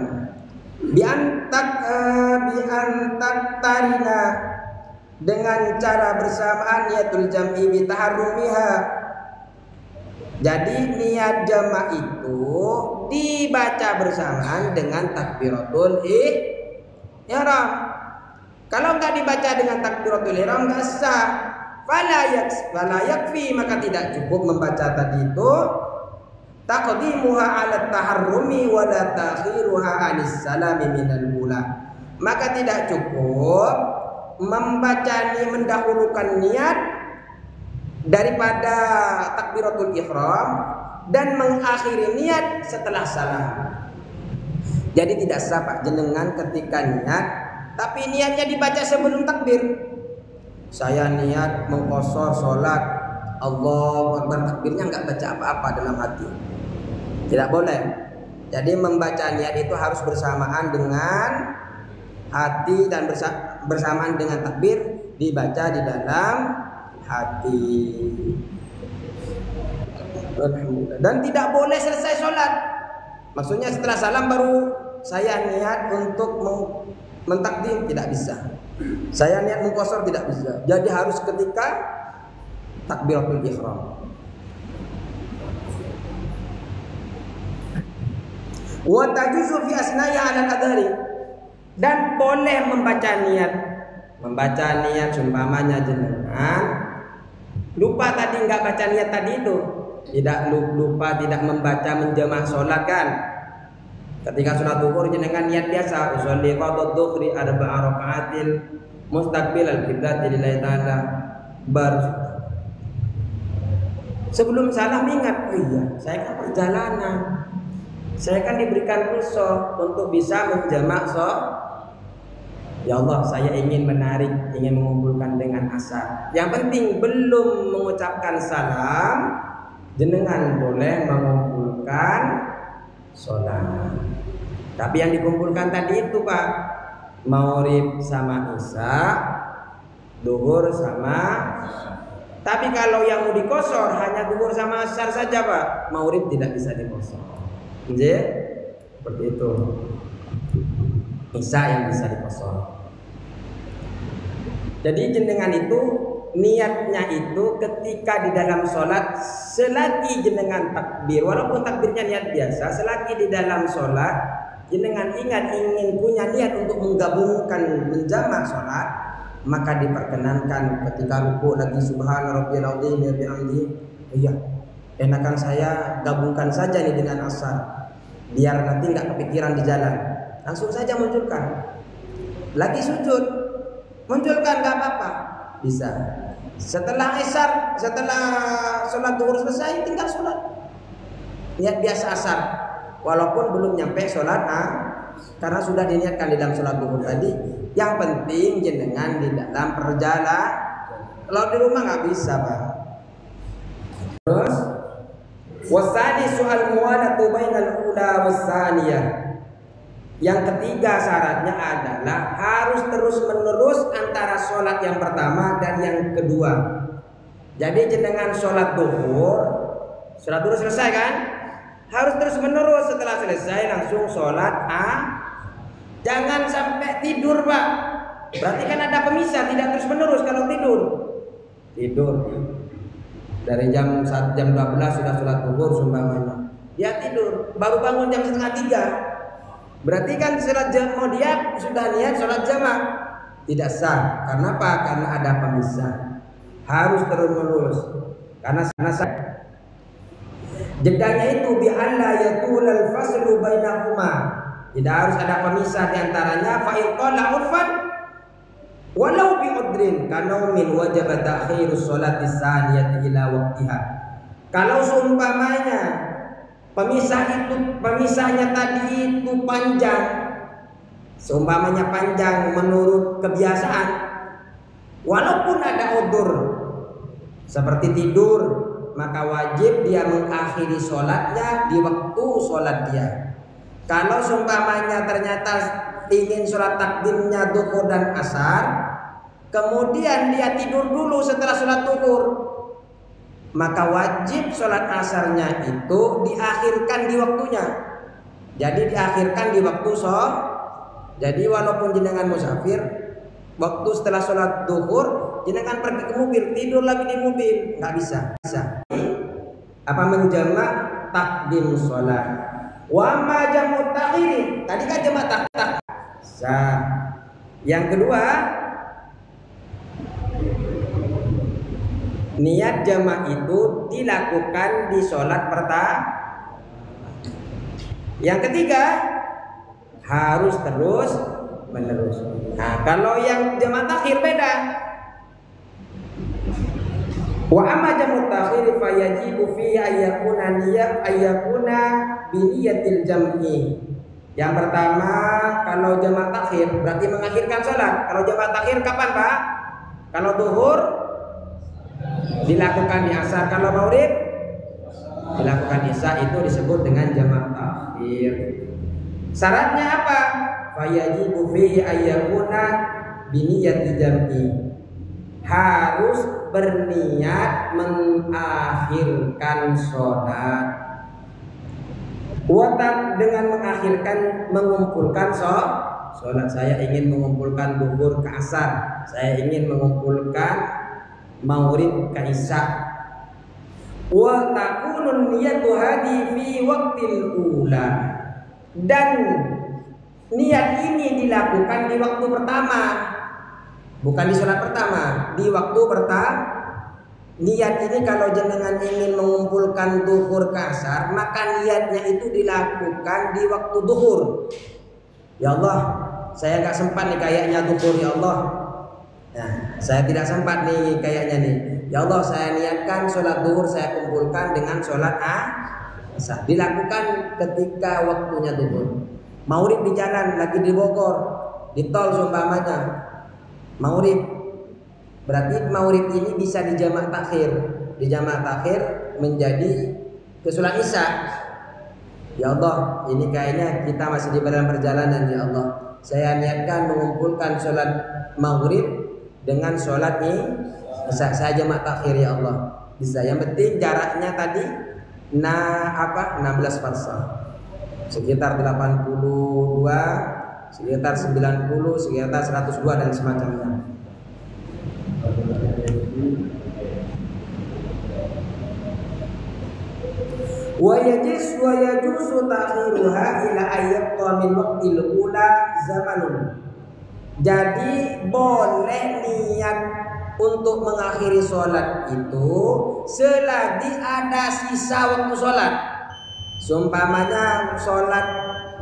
Biantak tarina dengan cara bersamaan niatul jam'i bi taharrumiha. Jadi niat jama' itu dibaca bersamaan dengan takbiratul ihram. Kalau enggak dibaca dengan takbiratul ihram enggak sah. Fala yakfi, maka tidak cukup membaca tadi itu taqdimuha 'ala taharrumi wa la ta'khiruha 'anis salami minal ula. Maka tidak cukup membaca mendahulukan niat daripada takbiratul ihram dan mengakhiri niat setelah salam. Jadi tidak sah Pak jenengan ketika niat tapi niatnya dibaca sebelum takbir. Saya niat mengqashar salat, Allahu Akbar, takbirnya enggak baca apa-apa dalam hati. Tidak boleh. Jadi membaca niat itu harus bersamaan dengan hati dan bersamaan dengan takbir dibaca di dalam hati. Dan tidak boleh selesai sholat. Maksudnya setelah salam baru saya niat untuk mentakdim, tidak bisa. Saya niat mengqashar, tidak bisa. Jadi harus ketika takbiratul ihram. Wa tajuzu fi asnaya 'ala al-adhari, dan boleh membaca niat seumpamanya jenengan lupa tadi enggak baca niat tadi itu, tidak lupa tidak membaca menjama' salat kan. Ketika salat zuhur jenengan niat biasa usolli fardhu dhuhri 4 raka'atin mustaqbil al-qiblat lillahi ta'ala, baru sebelum salam ingat, oh iya saya kan perjalanan, saya kan diberikan rukhsah untuk bisa menjamak ya Allah, saya ingin menarik, ingin mengumpulkan dengan asar. Yang penting belum mengucapkan salam, jenengan boleh mengumpulkan sholat. Tapi yang dikumpulkan tadi itu Pak, maghrib sama isya, duhur sama. Tapi kalau yang mau dikosor hanya duhur sama asar saja Pak, maghrib tidak bisa dikosor. Seperti itu. Isya yang bisa dikosor. Jadi jenengan itu niatnya itu ketika di dalam sholat, selagi jenengan takbir, walaupun takbirnya niat biasa, selagi di dalam sholat jenengan ingat ingin punya niat untuk menggabungkan menjamak sholat, maka diperkenankan ketika ruku lagi subhana rabbiyal azim wa bihamdihi, iya enakan saya gabungkan saja nih dengan asar, biar nanti nggak kepikiran di jalan, langsung saja munculkan. Lagi sujud munculkan nggak apa-apa, bisa. Setelah isar, setelah sholat zuhur selesai tinggal sholat niat biasa asar, walaupun belum nyampe sholat karena sudah diniatkan di dalam sholat duhur tadi. Yang penting jenengan di dalam perjalanan. Kalau di rumah nggak bisa, Pak. Terus wasani soal muwalatu bainal ula wasaniyah. Yang ketiga syaratnya adalah harus terus menerus antara sholat yang pertama dan yang kedua. Jadi jenengan sholat duhur selesai kan? Harus terus menerus, setelah selesai langsung sholat jangan sampai tidur, Pak. Berarti kan ada pemisah, tidak terus menerus. Kalau tidur dari jam 12 sudah sholat duhur sumpamanya, dia tidur baru bangun jam 2:30, berarti kan sholat mau dia sudah niat sholat jamaah, tidak sah. Karena apa? Karena ada pemisah. Harus terus menerus karena jedanya itu bi alla yatulal faslu bainahuma, tidak harus ada pemisah di antaranya. Fa in qala urfan walau bi udrin kana min wajib ta'khirus sholati tsaniyati ila waqtiha. Kalau seumpamanya pemisahnya tadi itu panjang, seumpamanya panjang menurut kebiasaan, walaupun ada udzur seperti tidur, maka wajib dia mengakhiri sholatnya di waktu sholat dia. Kalau seumpamanya ternyata ingin sholat takdimnya duhur dan asar, kemudian dia tidur dulu setelah sholat duhur, maka wajib sholat asarnya itu diakhirkan di waktunya. Jadi diakhirkan di waktu sholat. Jadi walaupun jenengan musafir, waktu setelah sholat duhur jenengan pergi ke mobil, tidur lagi di mobil, nggak bisa. Apa menjamak takdim sholat? Wa ma jamu takhir. Tadi kan jamak tak. Sah. Yang kedua, niat jamak itu dilakukan di sholat pertama. Yang ketiga, harus terus menerus. Nah, kalau yang jamak takhir beda. Wa amma jamu takhir fa yajibu fi ayyakuna niyat ayyakuna bi niyatil jam'i. Yang pertama, kalau jamak takhir berarti mengakhirkan sholat. Kalau jamak takhir kapan, Pak? Kalau duhur dilakukan di asar, kalau maghrib dilakukan isya, itu disebut dengan jamak takhir. Syaratnya apa? Fa yajibu fi ayyakuna bi niyatil jam'i. Harus berniat mengakhirkan sholat. Watak dengan mengakhirkan, mengumpulkan sholat. Saya ingin mengumpulkan duhur ke asar, saya ingin mengumpulkan maghrib ke isya. Wa takunun niyatu hadi fi waqtil ula. Dan niat ini dilakukan di waktu pertama. Bukan di sholat pertama, di waktu pertama. Niat ini kalau jenengan ingin mengumpulkan duhur ke asar, maka niatnya itu dilakukan di waktu duhur. Ya Allah, saya nggak sempat nih kayaknya duhur, ya Allah. Nah, saya tidak sempat nih kayaknya nih. Ya Allah, saya niatkan sholat duhur saya kumpulkan dengan sholat asar. Dilakukan ketika waktunya duhur. Maghrib di jalan lagi di Bogor, di tol seumpamanya. Maghrib, berarti maghrib ini bisa dijamak takhir. Dijamak takhir menjadi ke sholat isya. Ya Allah, ini kayaknya kita masih di dalam perjalanan, ya Allah. Saya niatkan mengumpulkan sholat maghrib dengan sholat isya. Saya jamak takhir, ya Allah. Bisa. Yang penting jaraknya tadi 16 farsah. Sekitar 82, sekitar 90, sekitar 102 dan semacamnya. Wa yajuzu ta'khiruha ila ayyaqta min waqtil ula zamanun. Jadi boleh niat untuk mengakhiri sholat itu selagi ada sisa waktu sholat. Seumpamanya sholat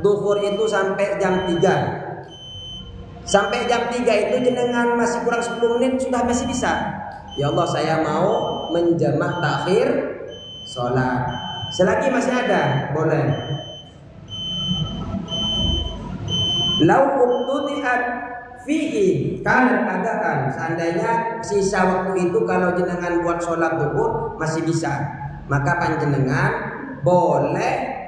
duhur itu sampai jam 3. Sampai jam 3 itu jenengan masih kurang 10 menit sudah masih bisa. Ya Allah, saya mau menjamak takhir sholat. Selagi masih ada, boleh. Lau ubtudiat fihi kan adakan, seandainya sisa waktu itu kalau jenengan buat sholat duhur masih bisa, maka panjenengan boleh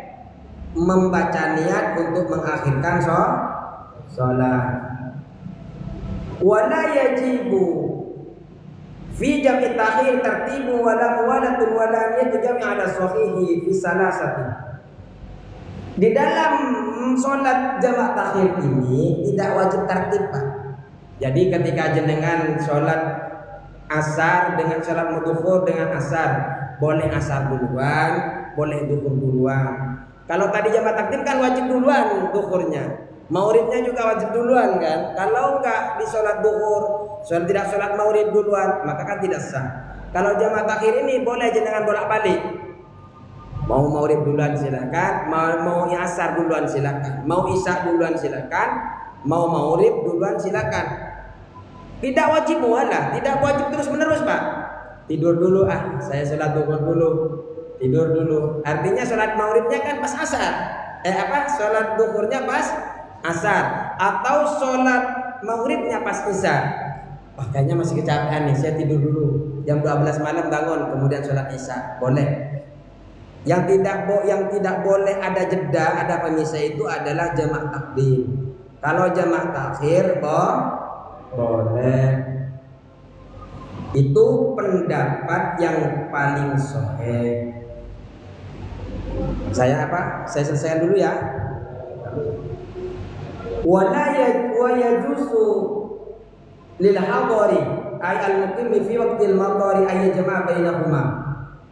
membaca niat untuk mengakhirkan sholat. Wala yajibu fi jam'i takhir tertibu wala muwalatun wala niyatu jam'i ala sahihi fi salasati. Di dalam sholat jamak takhir ini tidak wajib tertib, Pak. Jadi ketika jenengan sholat asar dengan sholat zuhur dengan asar, boleh asar duluan, boleh zuhur duluan. Kalau tadi jamak takdim kan wajib duluan zuhurnya, mauribnya juga wajib duluan kan. Kalau enggak di sholat zuhur, tidak sholat maurib duluan, maka kan tidak sah. Kalau jamak takhir ini boleh jenengan bolak-balik. Mau maurib duluan silakan, mau asar duluan silakan, mau isya duluan silakan, mau maurib duluan silakan. Tidak wajib mualah, tidak wajib terus menerus, Pak. Tidur dulu, saya sholat zuhur dulu, tidur dulu. Artinya sholat mauribnya kan pas asar, sholat zuhurnya pas asar, atau sholat mauribnya pas isya. Kayaknya masih kecapean nih, saya tidur dulu. Jam 12 malam bangun, kemudian sholat isya, boleh. Yang tidak boleh ada jeda, ada pemisah itu adalah jamak takdim. Kalau jamak takhir boleh. Itu pendapat yang paling sahih. Saya selesaikan dulu ya. Wala yajuzu lil hadari ay al muqim fi waqtil madari ay jama'a bainahuma.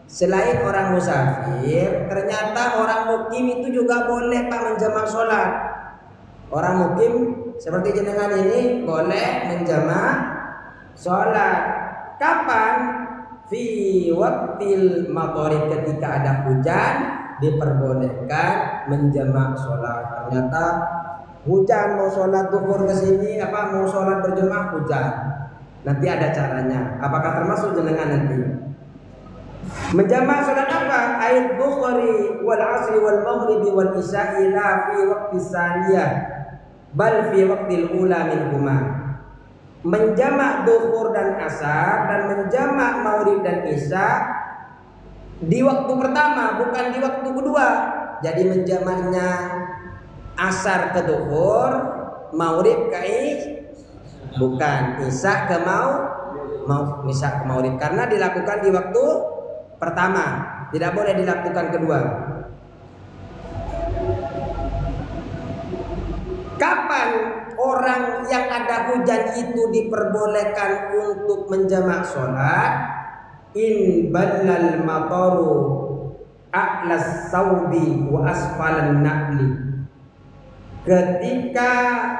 Selain orang musafir, ternyata orang mukim itu juga boleh, Pak, menjamak sholat. Orang mukim seperti jenengan ini boleh menjamak sholat. Kapan? Fi waqtil matorib, ketika ada hujan diperbolehkan menjamak sholat. Ternyata hujan, mau sholat zuhur ke sini, mau sholat berjamaah hujan. Nanti ada caranya. Apakah termasuk jenengan nanti? Menjamak sholat apa? Ayat dhuhri wal asri wal maghribi wal isya'i la fi waqti saniyah bal fi waqtil ula minhuma. Menjamak dhuhur dan asar dan menjamak maghrib dan isya di waktu pertama, bukan di waktu kedua. Jadi menjamaknya asar ke dhuhur, maghrib ke bukan, isya ke isya ke maghrib, karena dilakukan di waktu pertama, tidak boleh dilakukan kedua. Kapan orang yang ada hujan itu diperbolehkan untuk menjamak sholat? In badlal mataru a'las saudi wa asfalan na'li. Ketika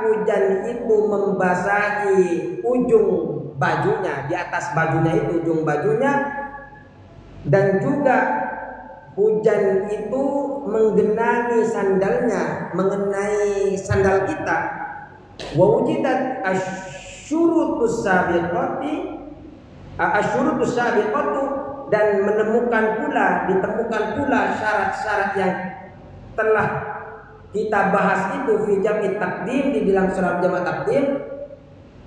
hujan itu membasahi ujung bajunya, di atas bajunya itu ujung bajunya, dan juga hujan itu menggenangi sandalnya, mengenai sandal kita. Wa wujidat asyurutus sabiqatu, dan ditemukan pula syarat-syarat yang telah kita bahas itu fi jam'i takdim, di dalam surat jamak takdim,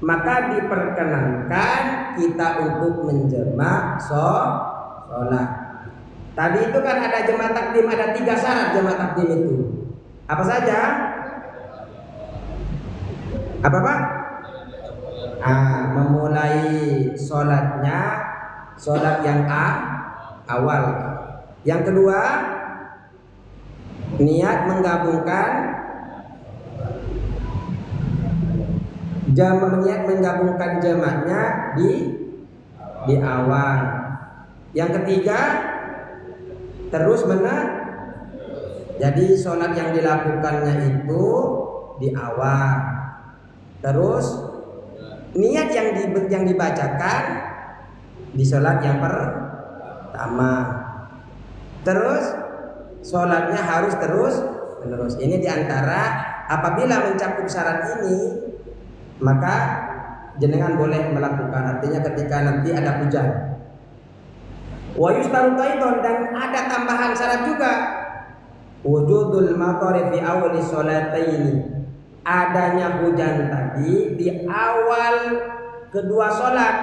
maka diperkenankan kita untuk menjamak sholat. Tadi itu kan ada jamak takdim, ada 3 syarat jamak takdim itu. Apa saja? Apa, Pak? Memulai sholatnya, sholat yang awal. Yang kedua, niat menggabungkan jamaknya di awal. Yang ketiga, terus jadi sholat yang dilakukannya itu di awal. Terus niat yang dibacakan di sholat yang pertama. Terus sholatnya harus terus menerus. Ini diantara, apabila mencakup syarat ini, maka jenengan boleh melakukan. Artinya ketika nanti ada hujan. Wa yustaru taidon, dan ada tambahan syarat juga. Wujudul matari fi awali sholataini, adanya hujan tadi di awal kedua sholat.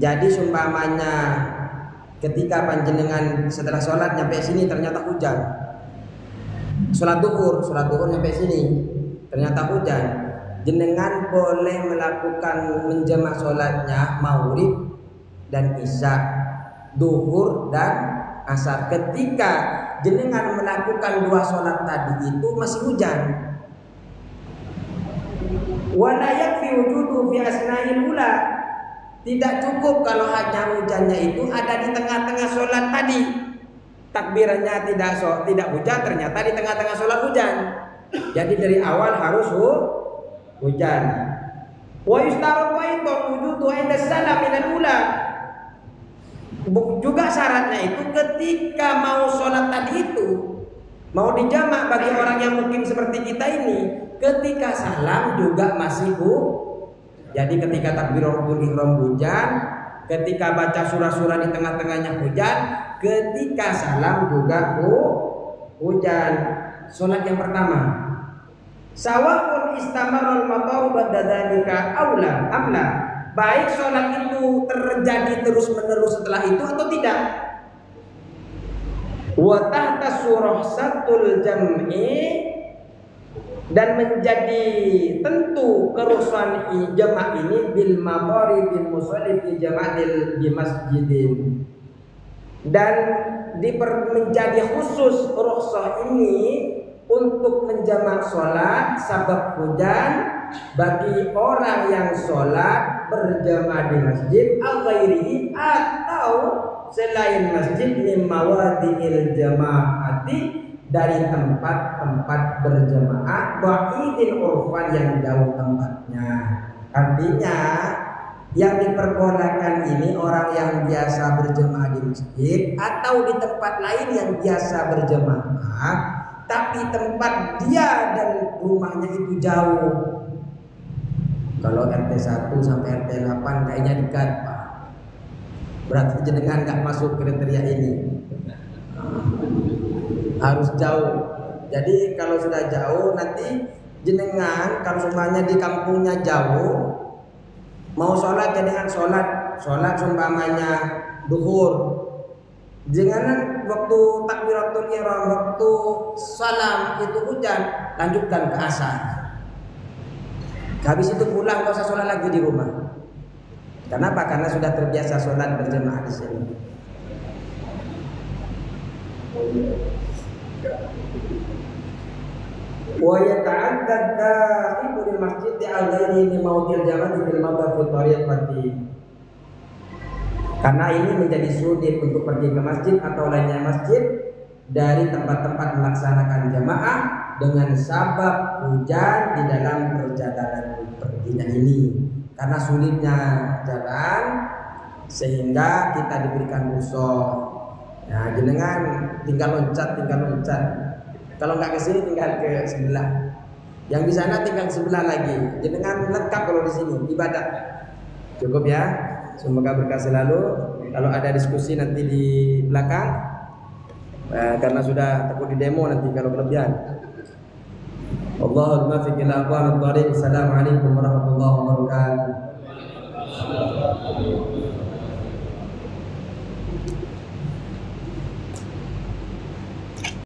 Jadi sumpamanya ketika panjenengan setelah sholat nyampe sini ternyata hujan. Sholat duhur nyampe sini ternyata hujan. Jenengan boleh melakukan menjamak sholatnya maghrib dan isya, duhur dan asar. Ketika jenengan melakukan dua sholat tadi itu masih hujan. Wala yakfi wujudu fi asna'il ula. Tidak cukup kalau hanya hujannya itu ada di tengah-tengah sholat tadi. Takbirannya tidak hujan, ternyata di tengah-tengah sholat hujan. Jadi dari awal harus hujan. Wa yustaratu aidan wujudu inda salam minal ula. Juga syaratnya itu ketika mau sholat tadi itu, mau dijamak bagi orang yang mungkin seperti kita ini, ketika salam juga masih Jadi ketika takbiratul ihram hujan, ketika baca surah-surah di tengah-tengahnya hujan, ketika salam juga hujan. Sholat yang pertama, sawa'un istamarul mataru ba'da dzalika aula amla. Baik sholat itu terjadi terus-menerus setelah itu atau tidak. Wa tahta surah satul jam'i, dan menjadi tentu kerusuhan jamaah ini bil maqari bil musalli fi jama'il di masjidin, dan menjadi khusus rukhsah ini untuk menjamak sholat sabab hujan bagi orang yang sholat berjamaah di masjid al-ghairi atau selain masjid min mawadi'il jamaati, dari tempat-tempat berjamaah ba'idin urfan yang jauh tempatnya. Artinya yang diperbolehkan ini orang yang biasa berjamaah di masjid atau di tempat lain yang biasa berjamaah, tapi tempat dia dan rumahnya itu jauh. Kalau RT 1 sampai RT 8 kayaknya dekat, Pak. Berarti jenengan nggak masuk kriteria ini. Harus jauh. Jadi kalau sudah jauh nanti jenengan kalau semuanya di kampungnya jauh, mau sholat jenengan sholat seumpamanya duhur, jangan waktu takbiratul ihram, waktu salam itu hujan, lanjutkan ke asar. Habis itu pulang, gak usah sholat lagi di rumah. Kenapa? Karena sudah terbiasa sholat berjamaah di sini. Wa yata'addad dakhilul masjid al-ghairi min mawdi'il jama'ati bil madhhabi tariqati. Karena ini menjadi sulit untuk pergi ke masjid atau lainnya masjid dari tempat-tempat melaksanakan jamaah dengan sabab hujan di dalam perjalanan perginya ini. Karena sulitnya jalan sehingga kita diberikan rukhsah. Nah, jenengan tinggal loncat. Kalau nggak ke sini tinggal ke sebelah. Yang di sana tinggal sebelah lagi. Jenengan lengkap kalau di sini ibadah. Cukup ya. Semoga berkah selalu. Kalau ada diskusi nanti di belakang, karena sudah takut di demo nanti kalau kelebihan. Allahumma fiqil aqwam at-tariq. Assalamualaikum warahmatullahi wabarakatuh.